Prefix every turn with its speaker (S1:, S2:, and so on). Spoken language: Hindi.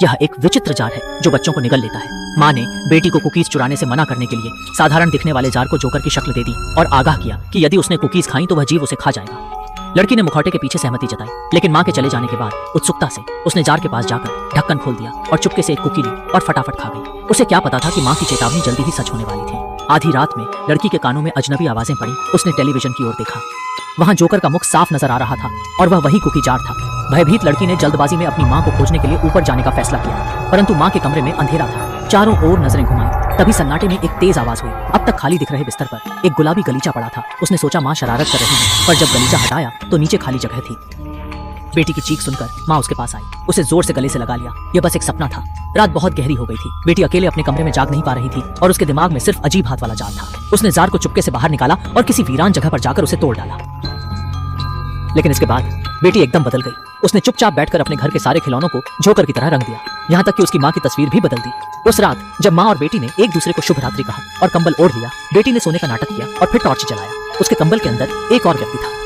S1: यह एक विचित्र जार है जो बच्चों को निगल लेता है। माँ ने बेटी को कुकीज चुराने से मना करने के लिए साधारण दिखने वाले जार को जोकर की शक्ल दे दी और आगाह किया कि यदि उसने कुकीज खाई तो वह जीव उसे खा जाएगा। लड़की ने मुखौटे के पीछे सहमति जताई, लेकिन माँ के चले जाने के बाद उत्सुकता से उसने जार के पास जाकर ढक्कन खोल दिया और चुपके से एक कुकी ली और फटाफट खा गई। उसे क्या पता था कि माँ की चेतावनी जल्दी ही सच होने वाली थी। आधी रात में लड़की के कानों में अजनबी आवाजें पड़ी। उसने टेलीविजन की ओर देखा। वहां जोकर का मुख साफ नजर आ रहा था और वह वही कुकी जार था। भयभीत लड़की ने जल्दबाजी में अपनी माँ को खोजने के लिए ऊपर जाने का फैसला किया, परंतु माँ के कमरे में अंधेरा था। चारों ओर नजरें घुमाई, तभी सन्नाटे में एक तेज आवाज हुई। अब तक खाली दिख रहे बिस्तर पर एक गुलाबी गलीचा पड़ा था। उसने सोचा माँ शरारत कर रही है, पर जब गलीचा हटाया तो नीचे खाली जगह थी। बेटी की चीख सुनकर माँ उसके पास आई। उसे जोर से गले से लगा लिया। यह बस एक सपना था। रात बहुत गहरी हो गई थी। बेटी अकेले अपने कमरे में जाग नहीं पा रही थी और उसके दिमाग में सिर्फ अजीब हाथ वाला जार था। उसने जार को चुपके से बाहर निकाला और किसी वीरान जगह पर जाकर उसे तोड़ डाला। लेकिन इसके बाद बेटी एकदम बदल गई। उसने चुपचाप बैठकर अपने घर के सारे खिलौनों को जोकर की तरह रंग दिया, यहाँ तक कि उसकी माँ की तस्वीर भी बदल दी। उस रात जब माँ और बेटी ने एक दूसरे को शुभ रात्रि कहा और कंबल ओढ़ लिया, बेटी ने सोने का नाटक किया और फिर टॉर्च जलाया। उसके कंबल के अंदर एक और व्यक्ति था।